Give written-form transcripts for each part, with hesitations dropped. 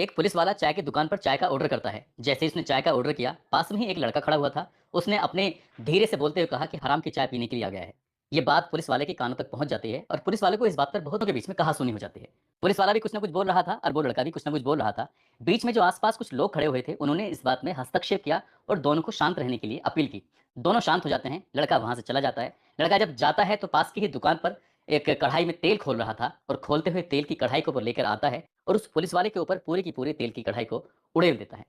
एक पुलिस वाला चाय की दुकान पर चाय का ऑर्डर करता है। जैसे ही उसने चाय का ऑर्डर किया, पास में ही एक लड़का खड़ा हुआ था। उसने अपने धीरे से बोलते हुए कहा कि हराम की चाय पीने के लिए आ गया है। ये बात पुलिस वाले के कानों तक पहुंच जाती है और पुलिस वाले को इस बात पर बहुतों के बीच में कहासुनी हो जाती है। पुलिस वाला भी कुछ ना कुछ बोल रहा था और वो लड़का भी कुछ ना कुछ बोल रहा था। बीच में जो आसपास कुछ लोग खड़े हुए थे, उन्होंने इस बात में हस्तक्षेप किया और दोनों को शांत रहने के लिए अपील की। दोनों शांत हो जाते हैं, लड़का वहां से चला जाता है। लड़का जब जाता है तो पास की ही दुकान पर एक कढ़ाई में तेल खोल रहा था और खोलते हुए तेल की कढ़ाई को वो लेकर आता है और उस पुलिस वाले के ऊपर पूरी की पूरी तेल की कढ़ाई को उड़ेल देता है।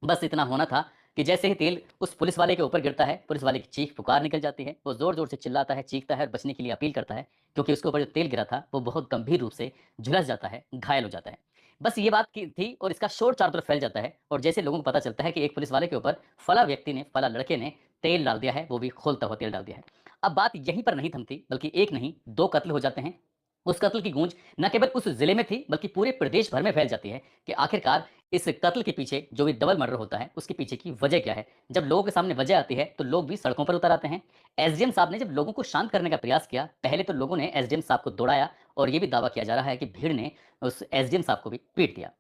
बस इतना होना था कि जैसे ही तेल उस पुलिस वाले के ऊपर गिरता है, पुलिस वाले की चीख पुकार निकल जाती है। वो ज़ोर-ज़ोर से चिल्लाता है, चीखता है और बचने के लिए अपील करता है, क्योंकि उसके ऊपर जो तेल गिरा था, वो बहुत गंभीर रूप से झुलस जाता है, घायल हो जाता है। बस ये बात की थी और इसका शोर चारों तरफ फैल जाता है और जैसे लोगों को पता चलता है कि एक पुलिस वाले के ऊपर फला व्यक्ति ने, फला लड़के ने तेल डाल दिया है, वो भी खौलता हुआ तेल डाल दिया है। अब बात यहीं पर नहीं थमती, बल्कि एक नहीं, 2 कत्ल हो जाते हैं। उस कत्ल की गूंज न केवल उस जिले में थी, बल्कि पूरे प्रदेश भर में फैल जाती है कि आखिरकार इस कत्ल के पीछे जो भी डबल मर्डर होता है, उसके पीछे की वजह क्या है। जब लोगों के सामने वजह आती है, तो लोग भी सड़कों पर उतर आते हैं। एसडीएम साहब ने जब लोगों को शांत करने का प्रयास किया, पहले तो लोगों ने एसडीएम साहब को दौड़ाया और ये भी दावा किया जा रहा है कि भीड़ ने उस एसडीएम साहब को भी पीट दिया।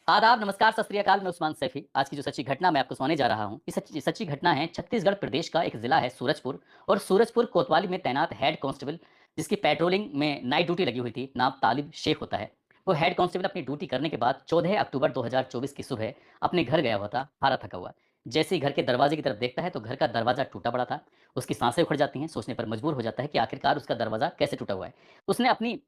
आदाब, नमस्कार, सत श्री अकाल, मैं उस्मान सैफी। आज की जो सच्ची घटना मैं आपको सुनाने जा रहा हूँ, ये सच्ची सच्ची घटना है। छत्तीसगढ़ प्रदेश का एक ज़िला है सूरजपुर और सूरजपुर कोतवाली में तैनात हेड कांस्टेबल, जिसकी पेट्रोलिंग में नाइट ड्यूटी लगी हुई थी, नाम तालिब शेख होता है। वो हेड कांस्टेबल अपनी ड्यूटी करने के बाद 14 अक्टूबर 2024 की सुबह अपने घर गया हुआ था, हारा थका हुआ। जैसे ही घर के दरवाजे की तरफ देखता है, तो घर का दरवाज़ा टूटा पड़ा था। उसकी सांसें उखड़ जाती हैं, सोचने पर मजबूर हो जाता है कि आखिरकार उसका दरवाज़ा कैसे टूटा हुआ है। उसने अपनी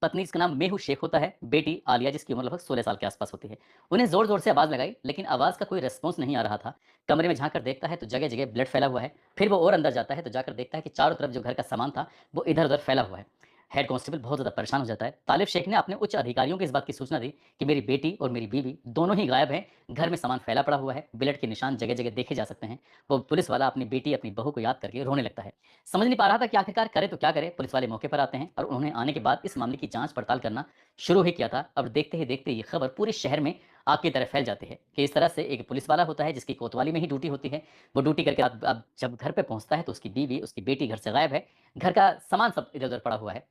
पत्नी, जिसका नाम मेहू शेख होता है, बेटी आलिया जिसकी उम्र लगभग 16 साल के आसपास होती है। उन्हें ज़ोर-ज़ोर से आवाज़ लगाई, लेकिन आवाज़ का कोई रिस्पॉन्स नहीं आ रहा था। कमरे में झाँक कर देखता है तो जगह-जगह ब्लड फैला हुआ है। फिर वो और अंदर जाता है तो जाकर देखता है कि चारों तरफ जो घर का सामान था, वो इधर-उधर फैला हुआ है। हेड कांस्टेबल बहुत ज़्यादा परेशान हो जाता है। तालिब शेख ने अपने उच्च अधिकारियों को इस बात की सूचना दी कि मेरी बेटी और मेरी बीवी दोनों ही गायब हैं। घर में सामान फैला पड़ा हुआ है, ब्लड के निशान जगह-जगह देखे जा सकते हैं। वो पुलिस वाला अपनी बेटी, अपनी बहू को याद करके रोने लगता है। समझ नहीं पा रहा था कि आखिरकार करे तो क्या करे। पुलिस वाले मौके पर आते हैं और उन्होंने आने के बाद इस मामले की जाँच पड़ताल करना शुरू ही किया था। अब देखते ही देखते ये खबर पूरे शहर में आग की तरह फैल जाती है कि इस तरह से एक पुलिस वाला होता है जिसकी कोतवाली में ही ड्यूटी होती है। वो ड्यूटी करके अब जब घर पे पहुँचता है तो उसकी बीवी, उसकी बेटी घर से गायब है। घर का सामान सब इधर-उधर पड़ा हुआ है।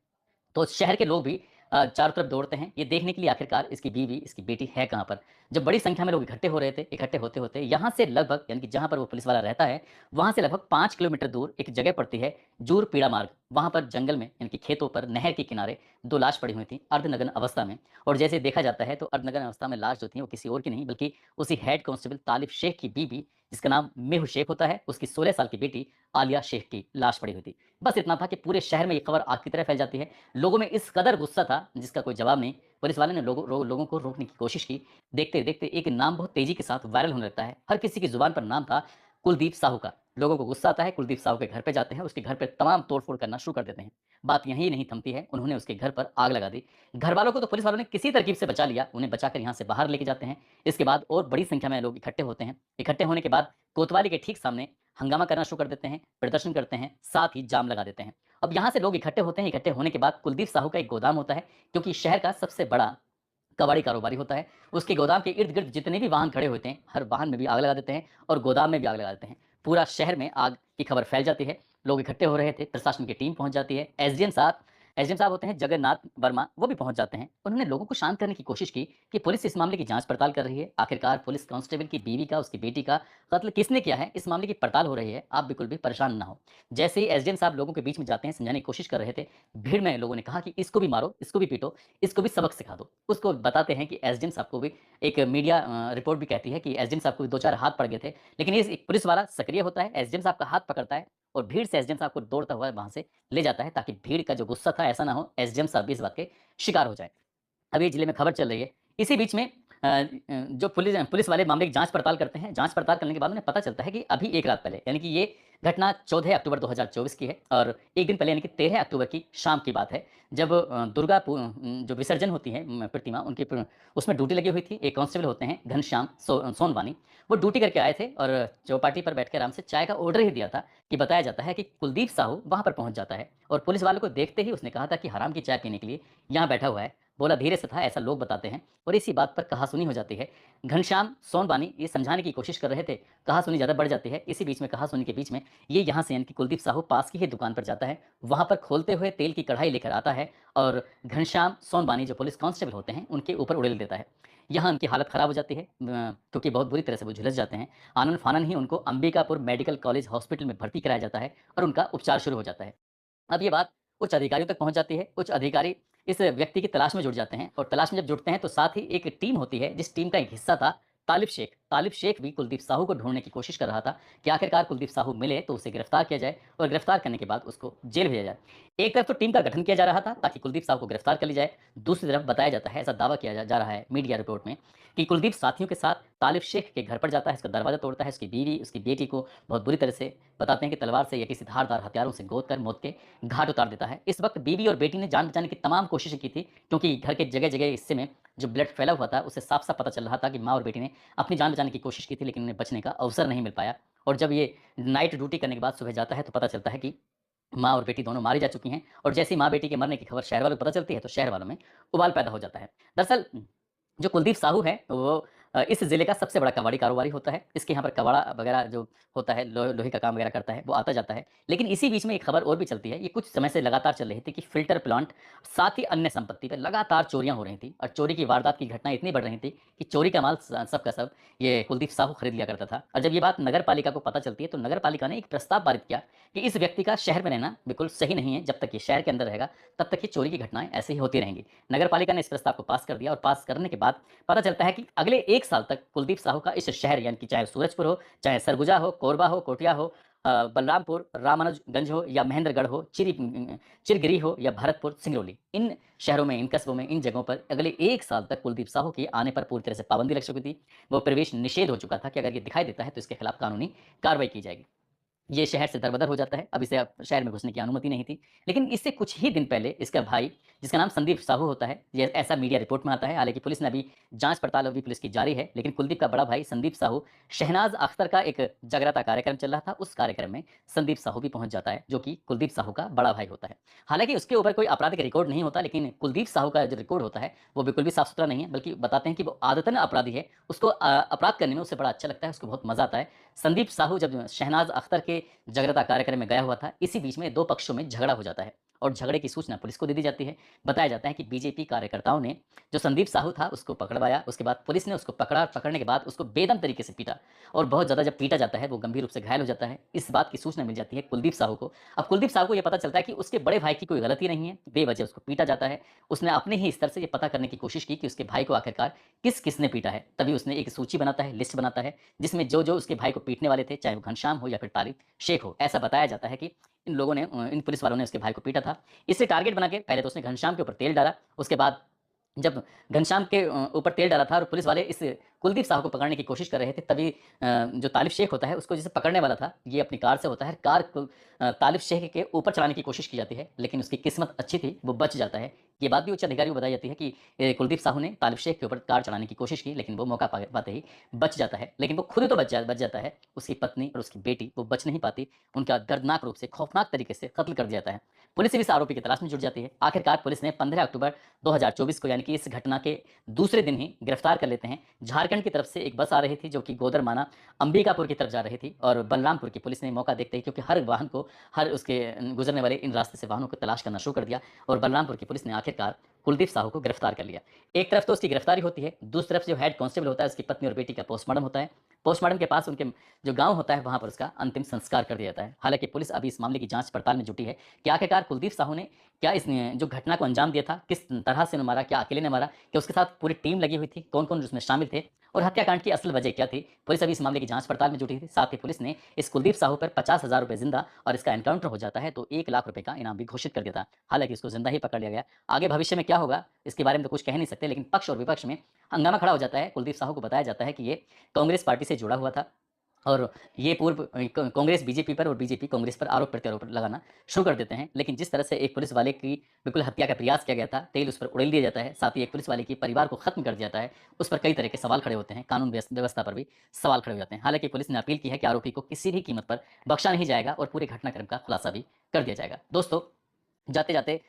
तो शहर के लोग भी चारों तरफ दौड़ते हैं, ये देखने के लिए आखिरकार इसकी बीवी, इसकी बेटी है कहाँ पर। जब बड़ी संख्या में लोग इकट्ठे हो रहे थे, इकट्ठे होते-होते यहाँ से लगभग, यानी कि जहाँ पर वो पुलिस वाला रहता है, वहाँ से लगभग 5 किलोमीटर दूर एक जगह पड़ती है, जूर-पीड़ा मार्ग। वहाँ पर जंगल में, यानी कि खेतों पर, नहर के किनारे 2 लाश पड़ी हुई थी, अर्धनग्न अवस्था में। और जैसे देखा जाता है तो अर्धनग्न अवस्था में लाश जो थी वो किसी और की नहीं, बल्कि उसी हेड कांस्टेबल तालिब शेख की बीवी, जिसका नाम मेहू शेख होता है, उसकी 16 साल की बेटी आलिया शेख की लाश पड़ी हुई थी। बस इतना था कि पूरे शहर में ये खबर आग की तरह फैल जाती है। लोगों में इस कदर गुस्सा था जिसका कोई जवाब नहीं। पुलिस वाले ने लोगों को रोकने की कोशिश की। देखते-देखते एक नाम बहुत तेज़ी के साथ वायरल होने लगता है। हर किसी की ज़ुबान पर नाम था कुलदीप साहू का। लोगों को गुस्सा आता है, कुलदीप साहू के घर पे जाते हैं, उसके घर पे तमाम तोड़-फोड़ करना शुरू कर देते हैं। बात यहीं नहीं थमती है, उन्होंने उसके घर पर आग लगा दी। घरवालों को तो पुलिस वालों ने किसी तरकीब से बचा लिया, उन्हें बचाकर यहाँ से बाहर लेके जाते हैं। इसके बाद और बड़ी संख्या में लोग इकट्ठे होते हैं। इकट्ठे होने के बाद कोतवाली के ठीक सामने हंगामा करना शुरू कर देते हैं, प्रदर्शन करते हैं, साथ ही जाम लगा देते हैं। अब यहाँ से लोग इकट्ठे होते हैं, इकट्ठे होने के बाद कुलदीप साहू का एक गोदाम होता है, क्योंकि शहर का सबसे बड़ा कबाड़ी कारोबारी होता है। उसके गोदाम के इर्द-गिर्द जितने भी वाहन खड़े होते हैं, हर वाहन में भी आग लगा देते हैं और गोदाम में भी आग लगा देते हैं। पूरा शहर में आग की खबर फैल जाती है। लोग इकट्ठे हो रहे थे, प्रशासन की टीम पहुँच जाती है। एसडीएम साहब होते हैं जगन्नाथ वर्मा, वो भी पहुँच जाते हैं। उन्होंने लोगों को शांत करने की कोशिश की कि पुलिस इस मामले की जाँच पड़ताल कर रही है। आखिरकार पुलिस कांस्टेबल की बीवी का, उसकी बेटी का कत्ल किसने किया है, इस मामले की पड़ताल हो रही है। आप बिल्कुल भी परेशान ना हों। जैसे ही एसडीएम साहब लोगों के बीच में जाते हैं, समझाने की कोशिश कर रहे थे, भीड़ में लोगों ने कहा कि इसको भी मारो, इसको भी पीटो, इसको भी सबक सिखा दो। उसको बताते हैं कि एसडीएम साहब को भी एक मीडिया रिपोर्ट भी कहती है कि एसडीएम साहब को भी 2-4 हाथ पड़ गए थे। लेकिन ये एक पुलिस वाला सक्रिय होता है, एसडीएम साहब का हाथ पकड़ता है और भीड़ से एसडीएम साहब को दौड़ता हुआ वहाँ से ले जाता है, ताकि भीड़ का जो गुस्सा था ऐसा ना हो, एसडीएम साहब भी इस बात के शिकार हो जाएँ। अभी जिले में खबर चल रही है। इसी बीच में जो पुलिस वाले मामले की जाँच पड़ताल करते हैं। जाँच पड़ताल करने के बाद उन्हें पता चलता है कि अभी 1 रात पहले, यानी कि ये घटना 14 अक्टूबर 2024 की है और 1 दिन पहले, यानी कि 13 अक्टूबर की शाम की बात है, जब जो विसर्जन होती है प्रतिमा, उनकी उसमें ड्यूटी लगी हुई थी। एक कांस्टेबल होते हैं घनश्याम सोनवानी, वो ड्यूटी करके आए थे और चौपाटी पर बैठ के आराम से चाय का ऑर्डर ही दिया था कि बताया जाता है कि कुलदीप साहू वहाँ पर पहुँच जाता है और पुलिस वालों को देखते ही उसने कहा था कि हराम की चाय पीने के लिए यहाँ बैठा हुआ है। बोला धीरे से था, ऐसा लोग बताते हैं और इसी बात पर कहासुनी हो जाती है। घनश्याम सोनवानी ये समझाने की कोशिश कर रहे थे, कहासुनी ज़्यादा बढ़ जाती है। इसी बीच में कहासुनी के बीच में ये यहाँ से यानी कि कुलदीप साहू पास की ही दुकान पर जाता है, वहाँ पर खोलते हुए तेल की कढ़ाई लेकर आता है और घनश्याम सोनवानी जो पुलिस कांस्टेबल होते हैं, उनके ऊपर उड़ेल देता है। यहाँ उनकी हालत ख़राब हो जाती है क्योंकि बहुत बुरी तरह से वो झुलस जाते हैं। आनन-फानन ही उनको अंबिकापुर मेडिकल कॉलेज हॉस्पिटल में भर्ती कराया जाता है और उनका उपचार शुरू हो जाता है। अब ये बात उच्च अधिकारियों तक पहुँच जाती है। उच्च अधिकारी इस व्यक्ति की तलाश में जुट जाते हैं और तलाश में जब जुटते हैं तो साथ ही एक टीम होती है जिस टीम का एक हिस्सा था तालिब शेख। तालिब शेख भी कुलदीप साहू को ढूँढने की कोशिश कर रहा था कि आखिरकार कुलदीप साहू मिले तो उसे गिरफ्तार किया जाए और गिरफ्तार करने के बाद उसको जेल भेजा जाए। एक तरफ तो टीम का गठन किया जा रहा था ताकि कुलदीप साहू को गिरफ्तार कर लिया जाए। दूसरी तरफ बताया जाता है, ऐसा दावा किया जा रहा है मीडिया रिपोर्ट में कि कुलदीप साथियों के साथ तालिब शेख के घर पर जाता है, इसका दरवाज़ा तोड़ता है, उसकी बीवी, उसकी बेटी को बहुत बुरी तरह से बताते हैं कि तलवार से या किसी धारदार हथियारों से गोद कर मौत के घाट उतार देता है। इस वक़्त बीवी और बेटी ने जान बचाने की तमाम कोशिशें की थी क्योंकि घर के जगह-जगह हिस्से में जो ब्लड फैला हुआ था, उससे साफ-साफ पता चल रहा था कि माँ और बेटी ने अपनी जान बचाने की कोशिश की थी लेकिन उन्हें बचने का अवसर नहीं मिल पाया। और जब ये नाइट ड्यूटी करने के बाद सुबह जाता है तो पता चलता है कि माँ और बेटी दोनों मारी जा चुकी हैं और जैसे ही माँ-बेटी के मरने की खबर शहर वालों को पता चलती है तो शहर वालों में उबाल पैदा हो जाता है। दरअसल जो कुलदीप साहू है वो इस ज़िले का सबसे बड़ा कबाड़ी कारोबारी होता है। इसके यहाँ पर कबाड़ा वगैरह जो होता है, लोहे का काम वगैरह करता है, वो आता-जाता है। लेकिन इसी बीच में एक खबर और भी चलती है, ये कुछ समय से लगातार चल रही थी कि फ़िल्टर प्लांट साथ ही अन्य संपत्ति पे लगातार चोरियाँ हो रही थी और चोरी की वारदात की घटनाएँ इतनी बढ़ रही थी कि चोरी का माल सब का सब ये कुलदीप साहू खरीद लिया करता था। और जब ये बात नगर पालिका को पता चलती है तो नगर पालिका ने एक प्रस्ताव पारित किया कि इस व्यक्ति का शहर में रहना बिल्कुल सही नहीं है। जब तक ये शहर के अंदर रहेगा, तब तक ये चोरी की घटनाएँ ऐसे ही होती रहेंगी। नगर पालिका ने इस प्रस्ताव को पास कर दिया और पास करने के बाद पता चलता है कि अगले 1 साल तक कुलदीप साहू का इस शहर यानी कि चाहे सूरजपुर हो, चाहे सरगुजा हो, कोरबा हो, कोटिया हो, बलरामपुर, रामानुजगंज हो या महेंद्रगढ़ हो, चिरगिरी हो या भरतपुर, सिंगरौली, इन शहरों में, इन कस्बों में, इन जगहों पर अगले 1 साल तक कुलदीप साहू के आने पर पूरी तरह से पाबंदी लग चुकी थी। वो प्रवेश निषेध हो चुका था कि अगर ये दिखाई देता है तो इसके खिलाफ कानूनी कार्रवाई की जाएगी। ये शहर से दरबदर हो जाता है, अब इसे अब शहर में घुसने की अनुमति नहीं थी। लेकिन इससे कुछ ही दिन पहले इसका भाई, जिसका नाम संदीप साहू होता है, ये ऐसा मीडिया रिपोर्ट में आता है, हालाँकि पुलिस ने अभी जाँच-पड़ताल अभी पुलिस की जारी है, लेकिन कुलदीप का बड़ा भाई संदीप साहू, शहनाज़ अख्तर का एक जगराता कार्यक्रम चल रहा था, उस कार्यक्रम में संदीप साहू भी पहुँच जाता है, जो कि कुलदीप साहू का बड़ा भाई होता है। हालाँकि उसके ऊपर कोई आपराधिक रिकॉर्ड नहीं होता, लेकिन कुलदीप साहू का जो रिकॉर्ड होता है, वो बिल्कुल भी साफ-सुथरा नहीं है, बल्कि बताते हैं कि वो आदतन अपराधी है, उसको अपराध करने में उसे बड़ा अच्छा लगता है, उसको बहुत मज़ा आता है। संदीप साहू जब शहनाज़ अख्तर के जगराता कार्यक्रम में गया हुआ था, इसी बीच में 2 पक्षों में झगड़ा हो जाता है और झगड़े की सूचना पुलिस को दे दी जाती है। बताया जाता है कि बीजेपी कार्यकर्ताओं ने जो संदीप साहू था उसको पकड़वाया, उसके बाद पुलिस ने उसको पकड़ा, पकड़ने के बाद उसको बेदम तरीके से पीटा और बहुत ज़्यादा जब पीटा जाता है वो गंभीर रूप से घायल हो जाता है। इस बात की सूचना मिल जाती है कुलदीप साहू को। अब कुलदीप साहू को ये पता चलता है कि उसके बड़े भाई की कोई गलती नहीं है, बेवजह उसको पीटा जाता है। उसने अपने ही स्तर से ये पता करने की कोशिश की कि उसके भाई को आखिरकार किस-किसने पीटा है। तभी उसने एक सूची बनाता है, लिस्ट बनाता है, जिसमें जो-जो उसके भाई को पीटने वाले थे, चाहे वो घनश्याम हो या फिर तारिक शेख हो। ऐसा बताया जाता है कि इन लोगों ने इन पुलिस वालों ने उसके भाई को पीटा था। इसे टारगेट बना के पहले तो उसने घनश्याम के ऊपर तेल डाला, उसके बाद जब घनश्याम के ऊपर तेल डाला था और पुलिस वाले इस कुलदीप साहू को पकड़ने की कोशिश कर रहे थे, तभी जो तालिब शेख होता है, उसको जिसे पकड़ने वाला था, ये अपनी कार से होता है। कार को तालिब शेख के ऊपर चढ़ाने की कोशिश की जाती है, लेकिन उसकी किस्मत अच्छी थी, वो बच जाता है। ये बात भी उच्च अधिकारियों को बताई जाती है कि कुलदीप साहू ने तालिब शेख के ऊपर कार चढ़ाने की कोशिश की, लेकिन वो मौका पाते ही बच जाता है। लेकिन वो खुद तो बच जाता है, उसकी पत्नी और उसकी बेटी वो बच नहीं पाती। उनका दर्दनाक रूप से, खौफनाक तरीके से कत्ल कर दिया जाता है। पुलिस भी इस आरोपी की तलाश में जुट जाती है। आखिरकार पुलिस ने 15 अक्टूबर 2024 को यानी कि इस घटना के दूसरे दिन ही गिरफ्तार कर लेते हैं। झारखंड की तरफ से एक बस आ रही थी जो कि गोदरमाना अंबिकापुर की तरफ जा रही थी और बलरामपुर की पुलिस ने मौका देखते ही, क्योंकि हर वाहन को, हर उसके गुजरने वाले इन रास्ते से वाहनों को तलाश करना शुरू कर दिया और बलरामपुर की पुलिस ने आखिरकार कुलदीप साहू को गिरफ्तार कर लिया। एक तरफ तो उसकी गिरफ्तारी होती है, दूसरी तरफ जो हेड कांस्टेबल होता है उसकी पत्नी और बेटी का पोस्टमार्टम होता है। पोस्टमार्टम के पास उनके जो गाँव होता है वहाँ पर उसका अंतिम संस्कार कर दिया जाता है। हालाँकि पुलिस अभी इस मामले की जाँच पड़ताल में जुटी है कि आखिरकार कुलदीप साहू ने क्या इस जो घटना को अंजाम दिया था, किस तरह से उन्हें मारा, क्या अकेले ने मारा, क्या उसके साथ पूरी टीम लगी हुई थी, कौन-कौन उसमें शामिल थे और हत्याकांड की असल वजह क्या थी। पुलिस अभी इस मामले की जाँच पड़ताल में जुटी थी। साथ ही पुलिस ने इस कुलदीप साहू पर 50,000 रुपए ज़िंदा और इसका एनकाउंटर हो जाता है तो 1 लाख रुपए का इनाम भी घोषित कर दिया था। हालाँकि उसको ज़िंदा ही पकड़ लिया गया। आगे भविष्य में क्या होगा इसके बारे में तो कुछ कह नहीं सकते, लेकिन पक्ष और विपक्ष में हंगामा खड़ा हो जाता है। कुलदीप साहू को बताया जाता है कि ये कांग्रेस पार्टी से जुड़ा हुआ था और ये पूर्व कांग्रेस बीजेपी पर और बीजेपी कांग्रेस पर आरोप-प्रत्यारोप लगाना शुरू कर देते हैं। लेकिन जिस तरह से एक पुलिस वाले की बिल्कुल हत्या का प्रयास किया गया था, तेल उस पर उड़ेल दिया जाता है, साथ ही एक पुलिस वाले के परिवार को खत्म कर दिया जाता है, उस पर कई तरह के सवाल खड़े होते हैं, कानून व्यवस्था पर भी सवाल खड़े हो जाते हैं। हालाँकि पुलिस ने अपील की है कि आरोपी को किसी भी कीमत पर बख्शा नहीं जाएगा और पूरे घटनाक्रम का खुलासा भी कर दिया जाएगा। दोस्तों, जाते-जाते